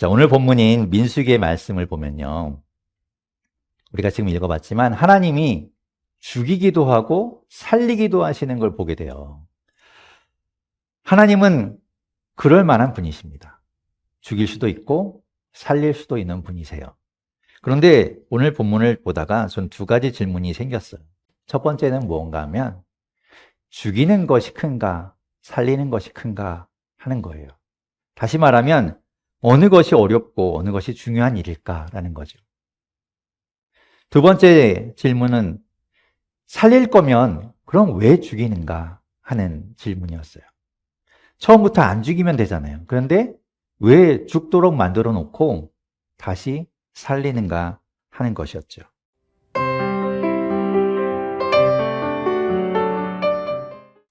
자, 오늘 본문인 민수기의 말씀을 보면요. 우리가 지금 읽어봤지만 하나님이 죽이기도 하고 살리기도 하시는 걸 보게 돼요. 하나님은 그럴 만한 분이십니다. 죽일 수도 있고 살릴 수도 있는 분이세요. 그런데 오늘 본문을 보다가 전 두 가지 질문이 생겼어요. 첫 번째는 무언가 하면 죽이는 것이 큰가 살리는 것이 큰가 하는 거예요. 다시 말하면 어느 것이 어렵고 어느 것이 중요한 일일까라는 거죠. 두 번째 질문은 살릴 거면 그럼 왜 죽이는가 하는 질문이었어요. 처음부터 안 죽이면 되잖아요. 그런데 왜 죽도록 만들어 놓고 다시 살리는가 하는 것이었죠.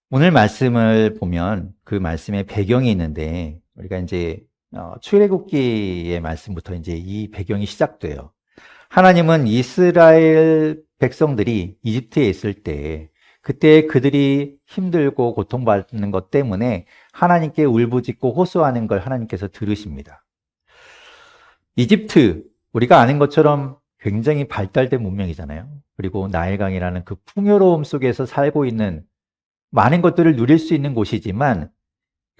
오늘 말씀을 보면 그 말씀의 배경이 있는데 우리가 이제 출애굽기의 말씀부터 이제 이 배경이 시작돼요. 하나님은 이스라엘 백성들이 이집트에 있을 때 그때 그들이 힘들고 고통받는 것 때문에 하나님께 울부짖고 호소하는 걸 하나님께서 들으십니다. 이집트, 우리가 아는 것처럼 굉장히 발달된 문명이잖아요. 그리고 나일강이라는 그 풍요로움 속에서 살고 있는 많은 것들을 누릴 수 있는 곳이지만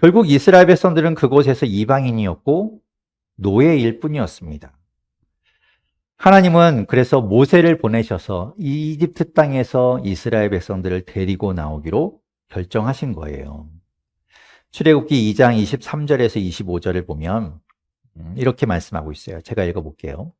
결국 이스라엘 백성들은 그곳에서 이방인이었고 노예일 뿐이었습니다. 하나님은 그래서 모세를 보내셔서 이집트 땅에서 이스라엘 백성들을 데리고 나오기로 결정하신 거예요. 출애굽기 2장 23절에서 25절을 보면 이렇게 말씀하고 있어요. 제가 읽어볼게요.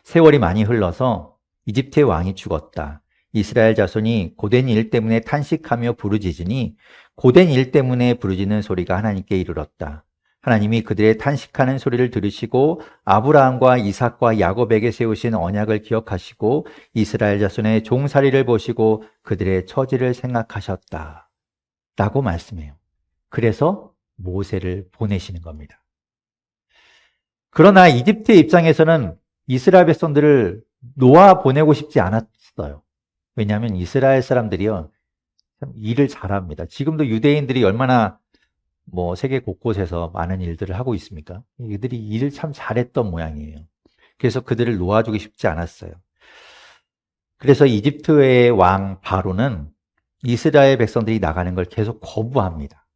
세월이 많이 흘러서 이집트의 왕이 죽었다. 이스라엘 자손이 고된 일 때문에 탄식하며 부르짖으니 고된 일 때문에 부르짖는 소리가 하나님께 이르렀다. 하나님이 그들의 탄식하는 소리를 들으시고 아브라함과 이삭과 야곱에게 세우신 언약을 기억하시고 이스라엘 자손의 종살이를 보시고 그들의 처지를 생각하셨다. 라고 말씀해요. 그래서 모세를 보내시는 겁니다. 그러나 이집트의 입장에서는 이스라엘 백성들을 놓아 보내고 싶지 않았어요. 왜냐하면 이스라엘 사람들이요, 참 일을 잘합니다. 지금도 유대인들이 얼마나 세계 곳곳에서 많은 일들을 하고 있습니까? 이들이 일을 참 잘했던 모양이에요. 그래서 그들을 놓아주기 쉽지 않았어요. 그래서 이집트의 왕 바로는 이스라엘 백성들이 나가는 걸 계속 거부합니다.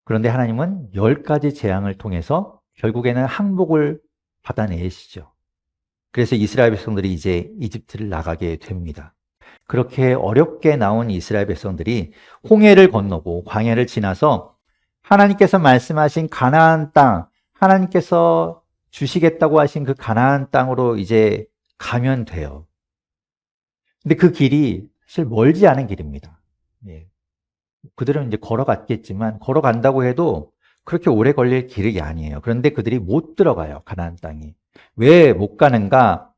그런데 하나님은 10가지 재앙을 통해서 결국에는 항복을 받아내시죠. 그래서 이스라엘 백성들이 이제 이집트를 나가게 됩니다. 그렇게 어렵게 나온 이스라엘 백성들이 홍해를 건너고 광야를 지나서 하나님께서 말씀하신 가나안 땅, 하나님께서 주시겠다고 하신 그 가나안 땅으로 이제 가면 돼요. 근데 그 길이 사실 멀지 않은 길입니다. 예. 그들은 이제 걸어갔겠지만 걸어간다고 해도 그렇게 오래 걸릴 길이 아니에요. 그런데 그들이 못 들어가요, 가나안 땅이. 왜 못 가는가?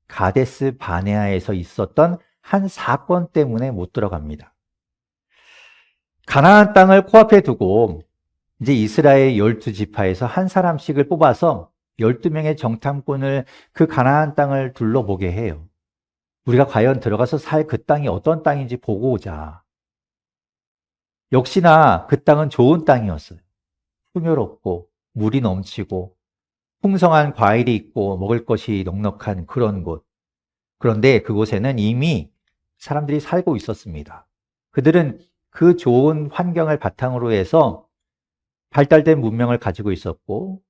가데스 바네아에서 있었던 한 사건 때문에 못 들어갑니다. 가나안 땅을 코앞에 두고 이제 이스라엘 12지파에서 한 사람씩을 뽑아서 12명의 정탐꾼을 그 가나안 땅을 둘러보게 해요. 우리가 과연 들어가서 살 그 땅이 어떤 땅인지 보고 오자. 역시나 그 땅은 좋은 땅이었어요. 풍요롭고 물이 넘치고 풍성한 과일이 있고 먹을 것이 넉넉한 그런 곳. 그런데 그곳에는 이미 사람들이 살고 있었습니다. 그들은 그 좋은 환경을 바탕으로 해서 발달된 문명을 가지고 있었고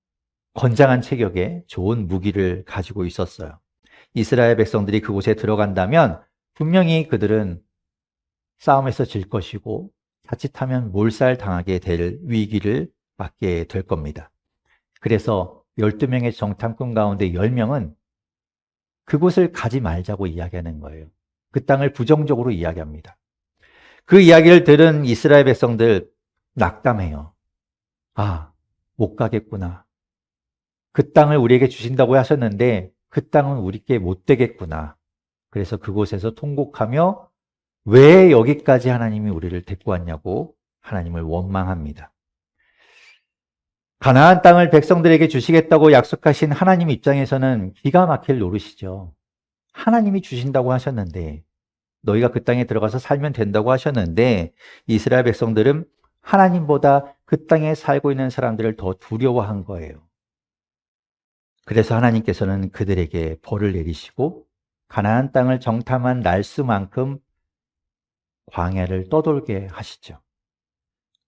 건장한 체격에 좋은 무기를 가지고 있었어요. 이스라엘 백성들이 그곳에 들어간다면 분명히 그들은 싸움에서 질 것이고 자칫하면 몰살당하게 될 위기를 맞게 될 겁니다. 그래서 12명의 정탐꾼 가운데 10명은 그곳을 가지 말자고 이야기하는 거예요. 그 땅을 부정적으로 이야기합니다. 그 이야기를 들은 이스라엘 백성들 낙담해요. 아, 못 가겠구나. 그 땅을 우리에게 주신다고 하셨는데 그 땅은 우리께 못 되겠구나. 그래서 그곳에서 통곡하며 왜 여기까지 하나님이 우리를 데리고 왔냐고 하나님을 원망합니다. 가나안 땅을 백성들에게 주시겠다고 약속하신 하나님 입장에서는 기가 막힐 노릇이죠. 하나님이 주신다고 하셨는데 너희가 그 땅에 들어가서 살면 된다고 하셨는데 이스라엘 백성들은 하나님보다 그 땅에 살고 있는 사람들을 더 두려워한 거예요. 그래서 하나님께서는 그들에게 벌을 내리시고 가나안 땅을 정탐한 날수만큼 광야를 떠돌게 하시죠.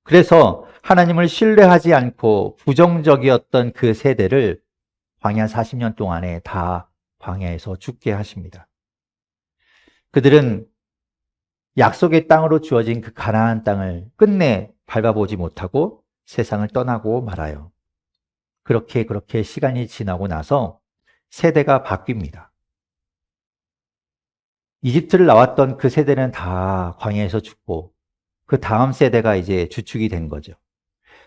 그래서 하나님을 신뢰하지 않고 부정적이었던 그 세대를 광야 40년 동안에 다 광야에서 죽게 하십니다. 그들은 약속의 땅으로 주어진 그 가나안 땅을 끝내 밟아보지 못하고 세상을 떠나고 말아요. 그렇게 시간이 지나고 나서 세대가 바뀝니다. 이집트를 나왔던 그 세대는 다 광야에서 죽고 그 다음 세대가 이제 주축이 된 거죠.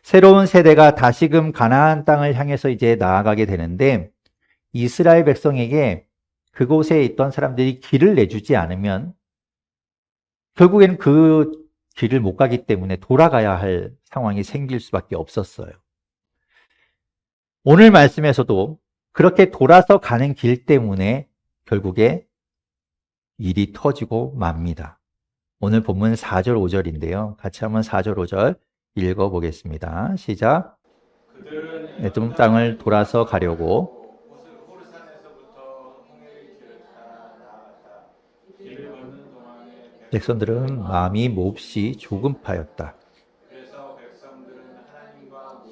새로운 세대가 다시금 가나안 땅을 향해서 이제 나아가게 되는데 이스라엘 백성에게 그곳에 있던 사람들이 길을 내주지 않으면 결국엔 그 길을 못 가기 때문에 돌아가야 할 상황이 생길 수밖에 없었어요. 오늘 말씀에서도 그렇게 돌아서 가는 길 때문에 결국에 일이 터지고 맙니다. 오늘 본문 4절 5절인데요. 같이 한번 4절 5절 읽어보겠습니다. 시작. 에돔 땅을 돌아서 가려고 백성들은 마음이 몹시 조급하였다.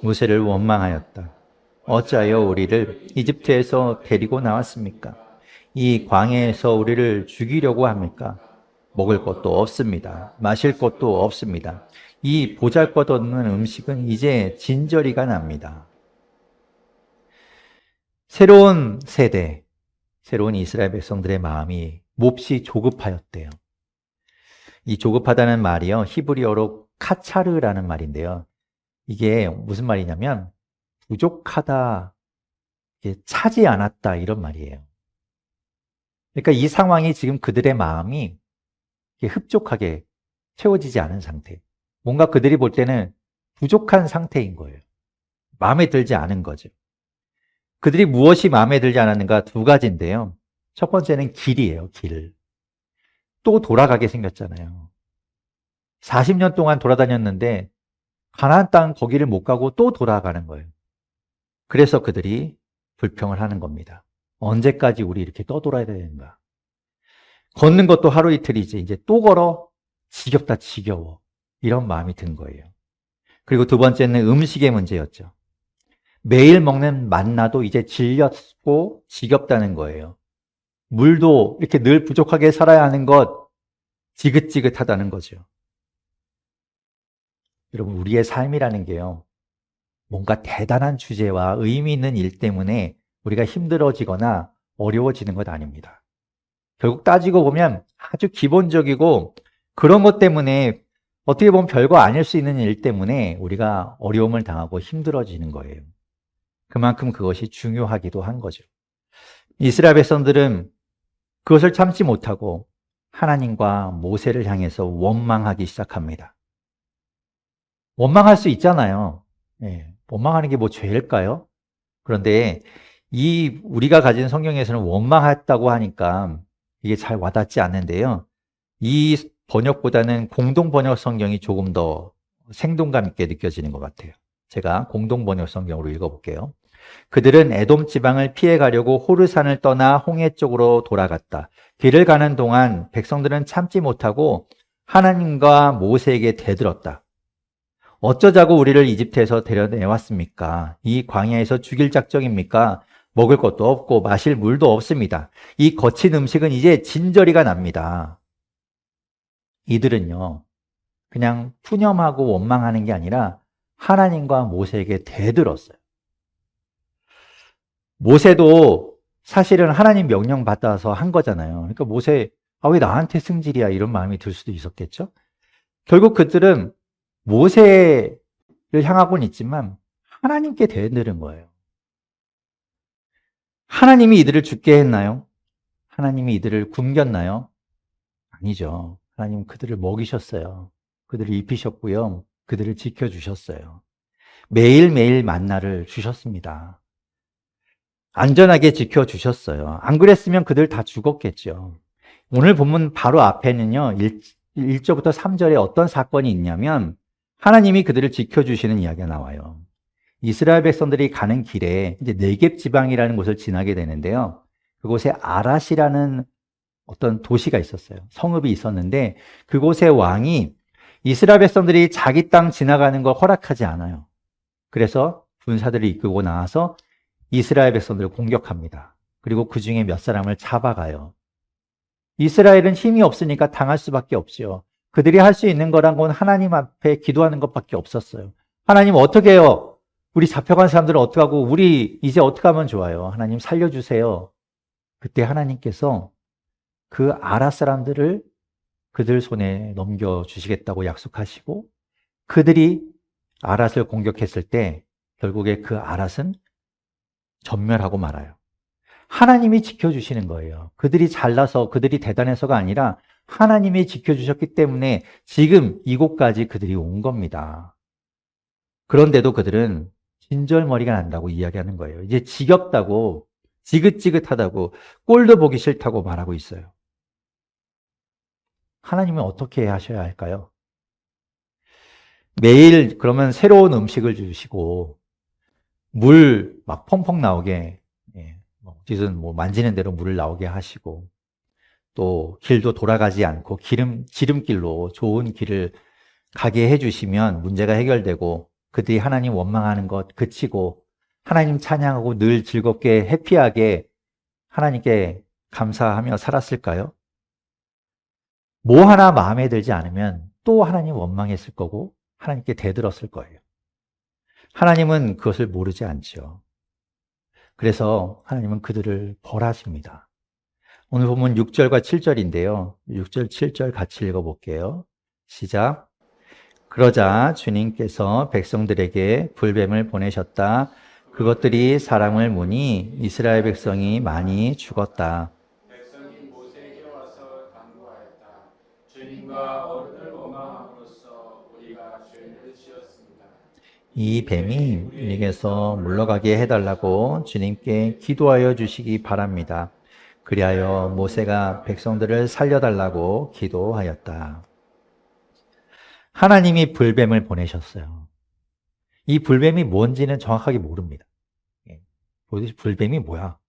모세를 원망하였다. 어찌하여 우리를 이집트에서 데리고 나왔습니까? 이 광야에서 우리를 죽이려고 합니까? 먹을 것도 없습니다. 마실 것도 없습니다. 이 보잘것없는 음식은 이제 진저리가 납니다. 새로운 세대, 새로운 이스라엘 백성들의 마음이 몹시 조급하였대요. 이 조급하다는 말이요, 히브리어로 카차르라는 말인데요. 이게 무슨 말이냐면 부족하다, 차지 않았다 이런 말이에요. 그러니까 이 상황이 지금 그들의 마음이 흡족하게 채워지지 않은 상태. 뭔가 그들이 볼 때는 부족한 상태인 거예요. 마음에 들지 않은 거죠. 그들이 무엇이 마음에 들지 않았는가 두 가지인데요. 첫 번째는 길이에요, 길. 또 돌아가게 생겼잖아요. 40년 동안 돌아다녔는데 가나안 땅 거기를 못 가고 또 돌아가는 거예요. 그래서 그들이 불평을 하는 겁니다. 언제까지 우리 이렇게 떠돌아야 되는가? 걷는 것도 하루 이틀이지 이제 또 걸어? 지겹다 지겨워. 이런 마음이 든 거예요. 그리고 두 번째는 음식의 문제였죠. 매일 먹는 만나도 이제 질렸고 지겹다는 거예요. 물도 이렇게 늘 부족하게 살아야 하는 것 지긋지긋하다는 거죠. 여러분, 우리의 삶이라는 게요, 뭔가 대단한 주제와 의미 있는 일 때문에 우리가 힘들어지거나 어려워지는 것 아닙니다. 결국 따지고 보면 아주 기본적이고 그런 것 때문에 어떻게 보면 별거 아닐 수 있는 일 때문에 우리가 어려움을 당하고 힘들어지는 거예요. 그만큼 그것이 중요하기도 한 거죠. 이스라엘 백성들은 그것을 참지 못하고 하나님과 모세를 향해서 원망하기 시작합니다. 원망할 수 있잖아요. 원망하는 게 뭐 죄일까요? 그런데 우리가 가진 성경에서는 원망했다고 하니까 이게 잘 와닿지 않는데요. 이 번역보다는 공동 번역 성경이 조금 더 생동감 있게 느껴지는 것 같아요. 제가 공동 번역 성경으로 읽어볼게요. 그들은 에돔 지방을 피해 가려고 호르산을 떠나 홍해 쪽으로 돌아갔다. 길을 가는 동안 백성들은 참지 못하고 하나님과 모세에게 대들었다. 어쩌자고 우리를 이집트에서 데려내왔습니까? 이 광야에서 죽일 작정입니까? 먹을 것도 없고 마실 물도 없습니다. 이 거친 음식은 이제 진저리가 납니다. 이들은요, 그냥 푸념하고 원망하는 게 아니라 하나님과 모세에게 대들었어요. 모세도 사실은 하나님 명령 받아서 한 거잖아요. 그러니까 모세, 왜 나한테 승질이야? 이런 마음이 들 수도 있었겠죠? 결국 그들은 모세를 향하고는 있지만 하나님께 대들은 거예요. 하나님이 이들을 죽게 했나요? 하나님이 이들을 굶겼나요? 아니죠. 하나님은 그들을 먹이셨어요. 그들을 입히셨고요. 그들을 지켜주셨어요. 매일매일 만나를 주셨습니다. 안전하게 지켜주셨어요. 안 그랬으면 그들 다 죽었겠죠. 오늘 본문 바로 앞에는요, 1절부터 3절에 어떤 사건이 있냐면 하나님이 그들을 지켜주시는 이야기가 나와요. 이스라엘 백성들이 가는 길에 이제 네겝 지방이라는 곳을 지나게 되는데요. 그곳에 아랏이라는 어떤 도시가 있었어요. 성읍이 있었는데 그곳의 왕이 이스라엘 백성들이 자기 땅 지나가는 걸 허락하지 않아요. 그래서 군사들을 이끌고 나와서 이스라엘 백성들을 공격합니다. 그리고 그 중에 몇 사람을 잡아가요. 이스라엘은 힘이 없으니까 당할 수밖에 없죠. 그들이 할 수 있는 거란 건 하나님 앞에 기도하는 것밖에 없었어요. 하나님 어떻게 해요? 우리 잡혀간 사람들은 어떻게 하고 우리 이제 어떻게 하면 좋아요? 하나님 살려주세요. 그때 하나님께서 그 아랏 사람들을 그들 손에 넘겨주시겠다고 약속하시고 그들이 아랏을 공격했을 때 결국에 그 아랏은 전멸하고 말아요. 하나님이 지켜주시는 거예요. 그들이 잘나서 그들이 대단해서가 아니라 하나님이 지켜주셨기 때문에 지금 이곳까지 그들이 온 겁니다. 그런데도 그들은 진절머리가 난다고 이야기하는 거예요. 이제 지겹다고, 지긋지긋하다고, 꼴도 보기 싫다고 말하고 있어요. 하나님은 어떻게 하셔야 할까요? 매일 그러면 새로운 음식을 주시고 물 막 펑펑 나오게, 어디든 뭐 만지는 대로 물을 나오게 하시고 또 길도 돌아가지 않고 지름길로 좋은 길을 가게 해주시면 문제가 해결되고 그들이 하나님 원망하는 것 그치고 하나님 찬양하고 늘 즐겁게 해피하게 하나님께 감사하며 살았을까요? 뭐 하나 마음에 들지 않으면 또 하나님 원망했을 거고 하나님께 대들었을 거예요. 하나님은 그것을 모르지 않죠. 그래서 하나님은 그들을 벌하십니다. 오늘 보면 6절과 7절인데요. 6절, 7절 같이 읽어볼게요. 시작. 그러자 주님께서 백성들에게 불뱀을 보내셨다. 그것들이 사람을 무니 이스라엘 백성이 많이 죽었다. 백성이 모세에게 와서 당부하였다. 주님과 어른을 원망함으로써 우리가 죄를 지었습니다. 이 뱀이 우리에게서 물러가게 해달라고 주님께 기도하여 주시기 바랍니다. 그리하여 모세가 백성들을 살려달라고 기도하였다. 하나님이 불뱀을 보내셨어요. 이 불뱀이 뭔지는 정확하게 모릅니다. 도대체 불뱀이 뭐야?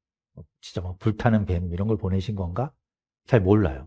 진짜 뭐 불타는 뱀 이런 걸 보내신 건가? 잘 몰라요.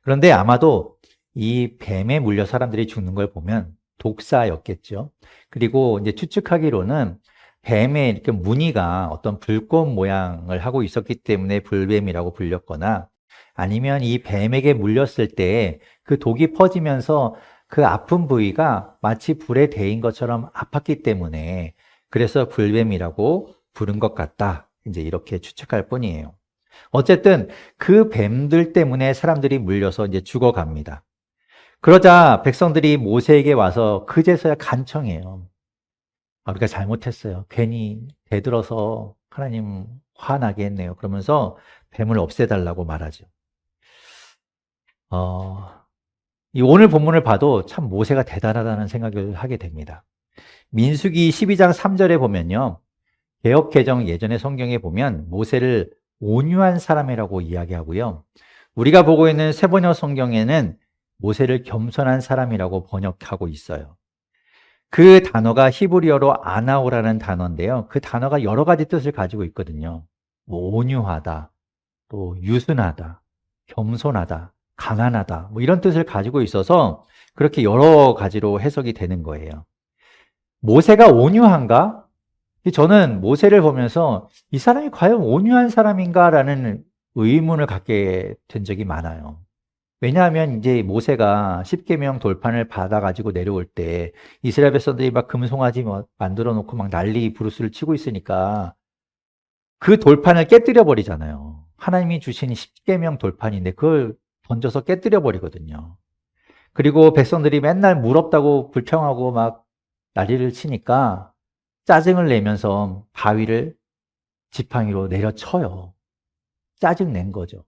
그런데 아마도 이 뱀에 물려 사람들이 죽는 걸 보면 독사였겠죠. 그리고 이제 추측하기로는 뱀의 이렇게 무늬가 어떤 불꽃 모양을 하고 있었기 때문에 불뱀이라고 불렸거나 아니면 이 뱀에게 물렸을 때 그 독이 퍼지면서 그 아픈 부위가 마치 불에 데인 것처럼 아팠기 때문에 그래서 불뱀이라고 부른 것 같다. 이제 이렇게 추측할 뿐이에요. 어쨌든 그 뱀들 때문에 사람들이 물려서 이제 죽어갑니다. 그러자 백성들이 모세에게 와서 그제서야 간청해요. 우리가 잘못했어요. 괜히 대들어서 하나님 화나게 했네요. 그러면서 뱀을 없애달라고 말하죠. 이 오늘 본문을 봐도 참 모세가 대단하다는 생각을 하게 됩니다. 민수기 12장 3절에 보면요. 개역 개정 예전의 성경에 보면 모세를 온유한 사람이라고 이야기하고요. 우리가 보고 있는 세번역 성경에는 모세를 겸손한 사람이라고 번역하고 있어요. 그 단어가 히브리어로 아나오라는 단어인데요. 그 단어가 여러 가지 뜻을 가지고 있거든요. 뭐 온유하다, 또 유순하다, 겸손하다, 가난하다, 뭐 이런 뜻을 가지고 있어서 그렇게 여러 가지로 해석이 되는 거예요. 모세가 온유한가? 저는 모세를 보면서 이 사람이 과연 온유한 사람인가라는 의문을 갖게 된 적이 많아요. 왜냐하면 이제 모세가 십계명 돌판을 받아가지고 내려올 때 이스라엘 백성들이 막 금송아지 만들어 놓고 막 난리 부르스를 치고 있으니까 그 돌판을 깨뜨려 버리잖아요. 하나님이 주신 십계명 돌판인데 그걸 던져서 깨뜨려 버리거든요. 그리고 백성들이 맨날 물 없다고 불평하고 막 난리를 치니까 짜증을 내면서 바위를 지팡이로 내려쳐요. 짜증 낸 거죠.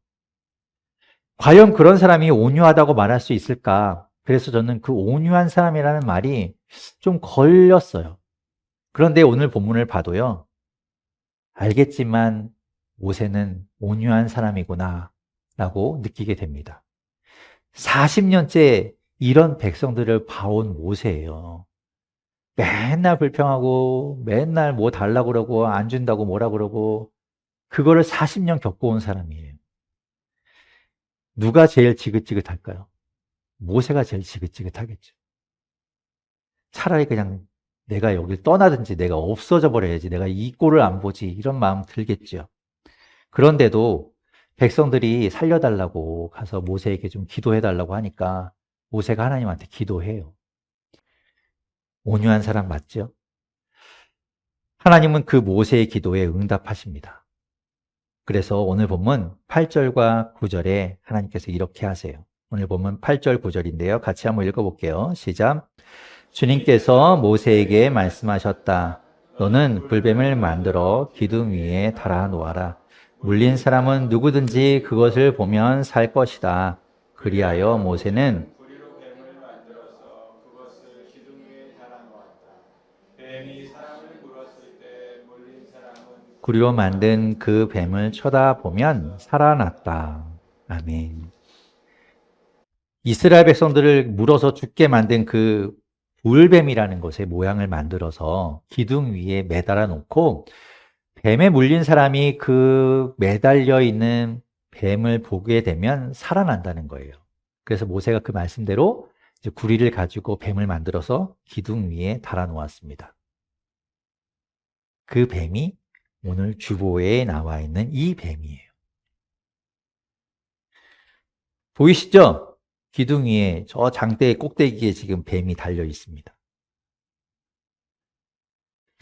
과연 그런 사람이 온유하다고 말할 수 있을까? 그래서 저는 그 온유한 사람이라는 말이 좀 걸렸어요. 그런데 오늘 본문을 봐도요. 알겠지만 모세는 온유한 사람이구나 라고 느끼게 됩니다. 40년째 이런 백성들을 봐온 모세예요. 맨날 불평하고 맨날 뭐 달라고 그러고 안 준다고 뭐라 그러고 그거를 40년 겪어온 사람이에요. 누가 제일 지긋지긋할까요? 모세가 제일 지긋지긋하겠죠. 차라리 그냥 내가 여길 떠나든지 내가 없어져 버려야지. 내가 이 꼴을 안 보지. 이런 마음 들겠죠. 그런데도 백성들이 살려달라고 가서 모세에게 좀 기도해달라고 하니까 모세가 하나님한테 기도해요. 온유한 사람 맞죠? 하나님은 그 모세의 기도에 응답하십니다. 그래서 오늘 본문 8절과 9절에 하나님께서 이렇게 하세요. 오늘 본문 8절 9절인데요. 같이 한번 읽어볼게요. 시작. 주님께서 모세에게 말씀하셨다. 너는 불뱀을 만들어 기둥 위에 달아 놓아라. 물린 사람은 누구든지 그것을 보면 살 것이다. 그리하여 모세는 구리로 뱀을 만들어서 그것을 기둥 위에 달아놓았다. 뱀이 사람을 물었을 때 물린 사람은 구리로 만든 그 뱀을 쳐다보면 살아났다. 아멘. 이스라엘 백성들을 물어서 죽게 만든 그 불뱀이라는 것의 모양을 만들어서 기둥 위에 매달아 놓고 뱀에 물린 사람이 그 매달려 있는 뱀을 보게 되면 살아난다는 거예요. 그래서 모세가 그 말씀대로 이제 구리를 가지고 뱀을 만들어서 기둥 위에 달아 놓았습니다. 그 뱀이 오늘 주보에 나와 있는 이 뱀이에요. 보이시죠? 기둥 위에 저 장대의 꼭대기에 지금 뱀이 달려 있습니다.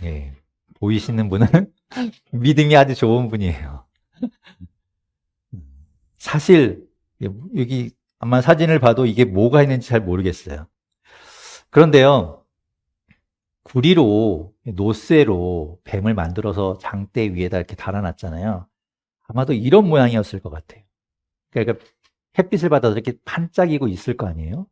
예, 보이시는 분은 믿음이 아주 좋은 분이에요. 사실 여기 아마 사진을 봐도 이게 뭐가 있는지 잘 모르겠어요. 그런데요, 구리로 노쇠로 뱀을 만들어서 장대 위에다 이렇게 달아놨잖아요. 아마도 이런 모양이었을 것 같아요. 그러니까 햇빛을 받아서 이렇게 반짝이고 있을 거 아니에요?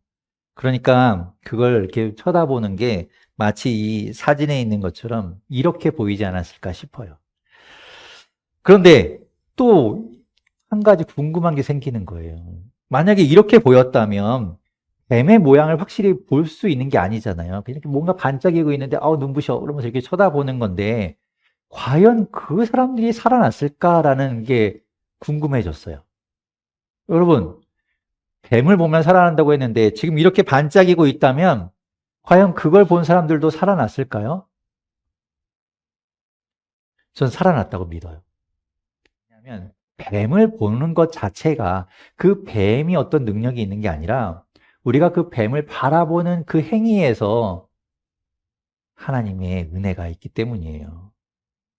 그러니까 그걸 이렇게 쳐다보는 게 마치 이 사진에 있는 것처럼 이렇게 보이지 않았을까 싶어요. 그런데 또 한 가지 궁금한 게 생기는 거예요. 만약에 이렇게 보였다면 뱀의 모양을 확실히 볼 수 있는 게 아니잖아요. 그냥 뭔가 반짝이고 있는데 눈부셔 그러면서 이렇게 쳐다보는 건데 과연 그 사람들이 살아났을까라는 게 궁금해졌어요. 여러분, 뱀을 보면 살아난다고 했는데 지금 이렇게 반짝이고 있다면 과연 그걸 본 사람들도 살아났을까요? 전 살아났다고 믿어요. 왜냐하면 뱀을 보는 것 자체가 그 뱀이 어떤 능력이 있는 게 아니라 우리가 그 뱀을 바라보는 그 행위에서 하나님의 은혜가 있기 때문이에요.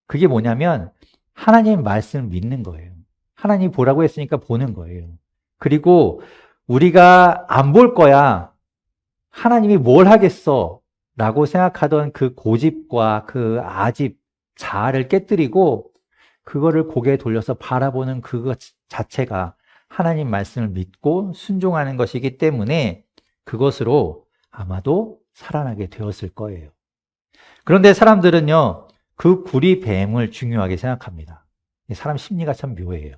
그게 뭐냐면 하나님의 말씀을 믿는 거예요. 하나님이 보라고 했으니까 보는 거예요. 그리고 우리가 안 볼 거야. 하나님이 뭘 하겠어? 라고 생각하던 그 고집과 그 아집, 자아를 깨뜨리고 그거를 고개 돌려서 바라보는 그것 자체가 하나님 말씀을 믿고 순종하는 것이기 때문에 그것으로 아마도 살아나게 되었을 거예요. 그런데 사람들은요, 그 구리 뱀을 중요하게 생각합니다. 사람 심리가 참 묘해요.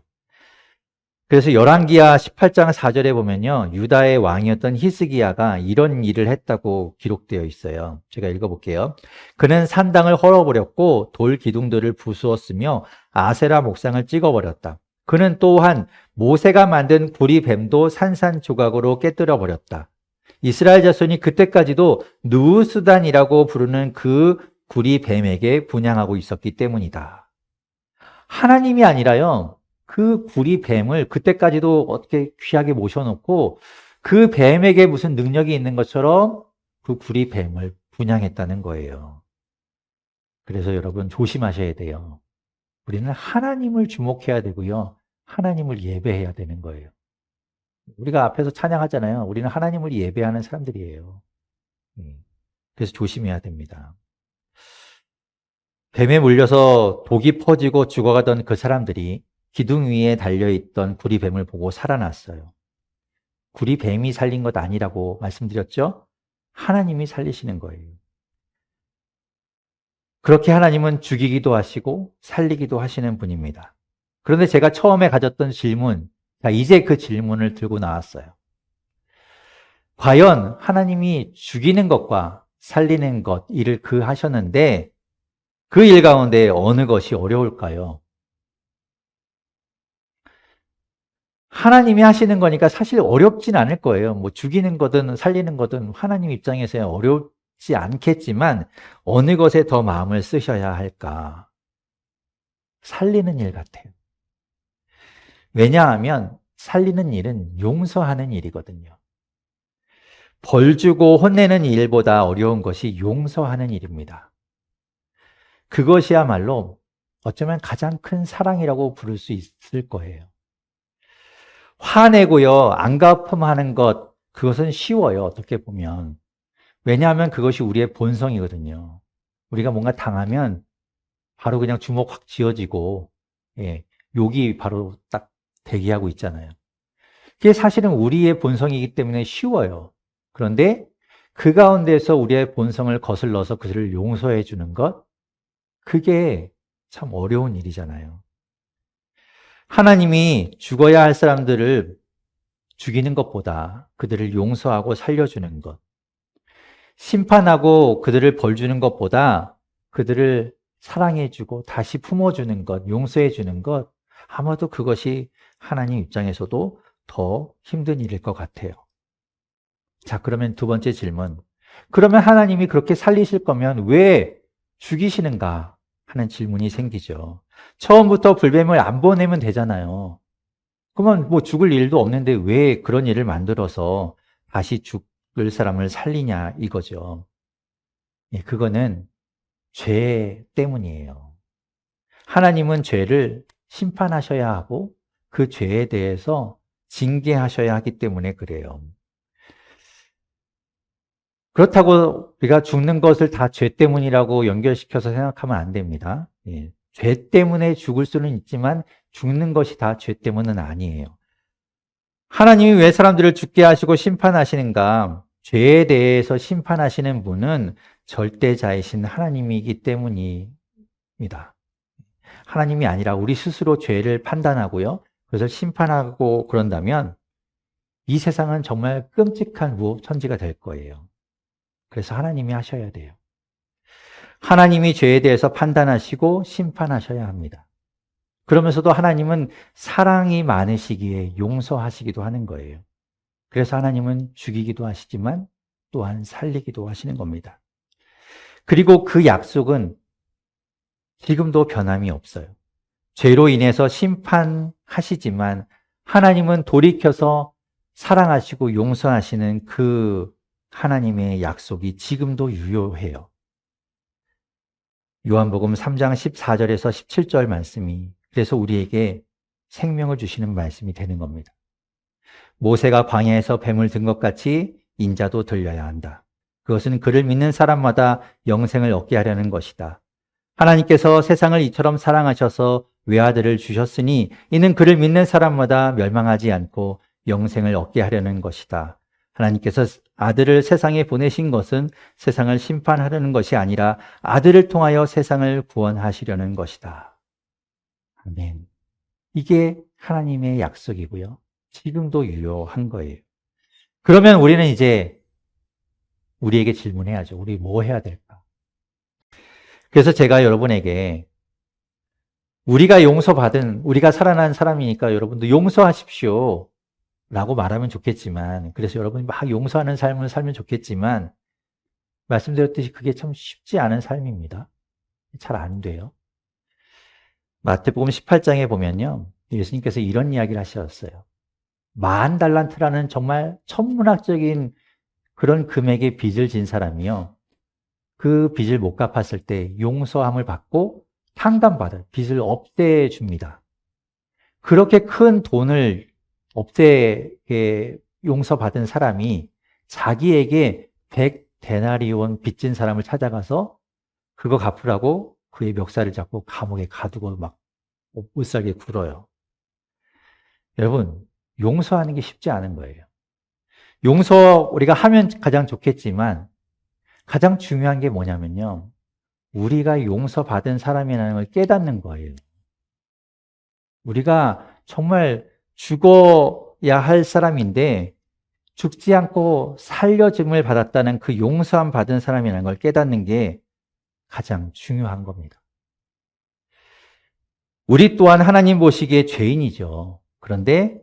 그래서 열왕기하 18장 4절에 보면요, 유다의 왕이었던 히스기야가 이런 일을 했다고 기록되어 있어요. 제가 읽어볼게요. 그는 산당을 헐어버렸고 돌 기둥들을 부수었으며 아세라 목상을 찍어버렸다. 그는 또한 모세가 만든 구리 뱀도 산산조각으로 깨뜨려 버렸다. 이스라엘 자손이 그때까지도 누우스단이라고 부르는 그 구리 뱀에게 분향하고 있었기 때문이다. 하나님이 아니라요, 그 구리 뱀을 그때까지도 어떻게 귀하게 모셔놓고 그 뱀에게 무슨 능력이 있는 것처럼 그 구리 뱀을 분향했다는 거예요. 그래서 여러분 조심하셔야 돼요. 우리는 하나님을 주목해야 되고요. 하나님을 예배해야 되는 거예요. 우리가 앞에서 찬양하잖아요. 우리는 하나님을 예배하는 사람들이에요. 그래서 조심해야 됩니다. 뱀에 물려서 독이 퍼지고 죽어가던 그 사람들이 기둥 위에 달려있던 구리뱀을 보고 살아났어요. 구리뱀이 살린 것 아니라고 말씀드렸죠? 하나님이 살리시는 거예요. 그렇게 하나님은 죽이기도 하시고 살리기도 하시는 분입니다. 그런데 제가 처음에 가졌던 질문, 이제 그 질문을 들고 나왔어요. 과연 하나님이 죽이는 것과 살리는 것, 일을 하셨는데 그 일 가운데 어느 것이 어려울까요? 하나님이 하시는 거니까 사실 어렵진 않을 거예요. 뭐 죽이는 거든 살리는 거든 하나님 입장에서는 어렵지 않겠지만 어느 것에 더 마음을 쓰셔야 할까? 살리는 일 같아요. 왜냐하면 살리는 일은 용서하는 일이거든요. 벌 주고 혼내는 일보다 어려운 것이 용서하는 일입니다. 그것이야말로 어쩌면 가장 큰 사랑이라고 부를 수 있을 거예요. 화내고요, 안갚음하는 것, 그것은 쉬워요, 어떻게 보면. 왜냐하면 그것이 우리의 본성이거든요. 우리가 뭔가 당하면 바로 그냥 주먹 확 쥐어지고, 예, 욕이 바로 딱 대기하고 있잖아요. 그게 사실은 우리의 본성이기 때문에 쉬워요. 그런데 그 가운데서 우리의 본성을 거슬러서 그들을 용서해 주는 것, 그게 참 어려운 일이잖아요. 하나님이 죽어야 할 사람들을 죽이는 것보다 그들을 용서하고 살려주는 것, 심판하고 그들을 벌주는 것보다 그들을 사랑해주고 다시 품어주는 것, 용서해주는 것, 아마도 그것이 하나님 입장에서도 더 힘든 일일 것 같아요. 자, 그러면 두 번째 질문. 그러면 하나님이 그렇게 살리실 거면 왜 죽이시는가 하는 질문이 생기죠. 처음부터 불뱀을 안 보내면 되잖아요. 그러면 뭐 죽을 일도 없는데 왜 그런 일을 만들어서 다시 죽을 사람을 살리냐 이거죠. 예, 그거는 죄 때문이에요. 하나님은 죄를 심판하셔야 하고 그 죄에 대해서 징계하셔야 하기 때문에 그래요. 그렇다고 우리가 죽는 것을 다 죄 때문이라고 연결시켜서 생각하면 안 됩니다. 예, 죄 때문에 죽을 수는 있지만 죽는 것이 다 죄 때문은 아니에요. 하나님이 왜 사람들을 죽게 하시고 심판하시는가? 죄에 대해서 심판하시는 분은 절대자이신 하나님이기 때문입니다. 하나님이 아니라 우리 스스로 죄를 판단하고요. 그래서 심판하고 그런다면 이 세상은 정말 끔찍한 무법천지가 될 거예요. 그래서 하나님이 하셔야 돼요. 하나님이 죄에 대해서 판단하시고 심판하셔야 합니다. 그러면서도 하나님은 사랑이 많으시기에 용서하시기도 하는 거예요. 그래서 하나님은 죽이기도 하시지만 또한 살리기도 하시는 겁니다. 그리고 그 약속은 지금도 변함이 없어요. 죄로 인해서 심판하시지만 하나님은 돌이켜서 사랑하시고 용서하시는 그 하나님의 약속이 지금도 유효해요. 요한복음 3장 14절에서 17절 말씀이 그래서 우리에게 생명을 주시는 말씀이 되는 겁니다. 모세가 광야에서 뱀을 든 것 같이 인자도 들려야 한다. 그것은 그를 믿는 사람마다 영생을 얻게 하려는 것이다. 하나님께서 세상을 이처럼 사랑하셔서 외아들을 주셨으니 이는 그를 믿는 사람마다 멸망하지 않고 영생을 얻게 하려는 것이다. 하나님께서 아들을 세상에 보내신 것은 세상을 심판하려는 것이 아니라 아들을 통하여 세상을 구원하시려는 것이다. 아멘. 이게 하나님의 약속이고요. 지금도 유효한 거예요. 그러면 우리는 이제 우리에게 질문해야죠. 우리 뭐 해야 될까? 그래서 제가 여러분에게 우리가 살아난 사람이니까 여러분도 용서하십시오. 라고 말하면 좋겠지만, 그래서 여러분이 막 용서하는 삶을 살면 좋겠지만, 말씀드렸듯이 그게 참 쉽지 않은 삶입니다. 잘 안 돼요. 마태복음 18장에 보면요. 예수님께서 이런 이야기를 하셨어요. 10,000달란트라는 정말 천문학적인 그런 금액의 빚을 진 사람이요. 그 빚을 못 갚았을 때 용서함을 받고 탕감받아요. 빚을 없애줍니다. 그렇게 큰 돈을 없애게 용서받은 사람이 자기에게 100데나리온 빚진 사람을 찾아가서 그거 갚으라고 그의 멱살을 잡고 감옥에 가두고 막 못 살게 굴어요. 여러분, 용서하는 게 쉽지 않은 거예요. 용서 우리가 하면 가장 좋겠지만 가장 중요한 게 뭐냐면요. 우리가 용서받은 사람이라는 걸 깨닫는 거예요. 우리가 정말 죽어야 할 사람인데 죽지 않고 살려짐을 받았다는 그 용서함 받은 사람이라는 걸 깨닫는 게 가장 중요한 겁니다. 우리 또한 하나님 보시기에 죄인이죠. 그런데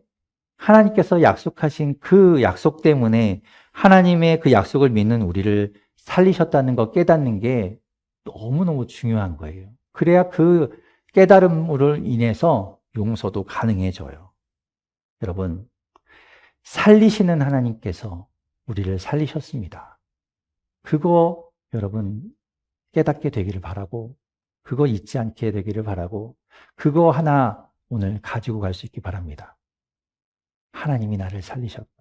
하나님께서 약속하신 그 약속 때문에 하나님의 그 약속을 믿는 우리를 살리셨다는 거 깨닫는 게 너무너무 중요한 거예요. 그래야 그 깨달음으로 인해서 용서도 가능해져요. 여러분, 살리시는 하나님께서 우리를 살리셨습니다. 그거 여러분 깨닫게 되기를 바라고, 그거 잊지 않게 되기를 바라고, 그거 하나 오늘 가지고 갈 수 있기 바랍니다. 하나님이 나를 살리셨다.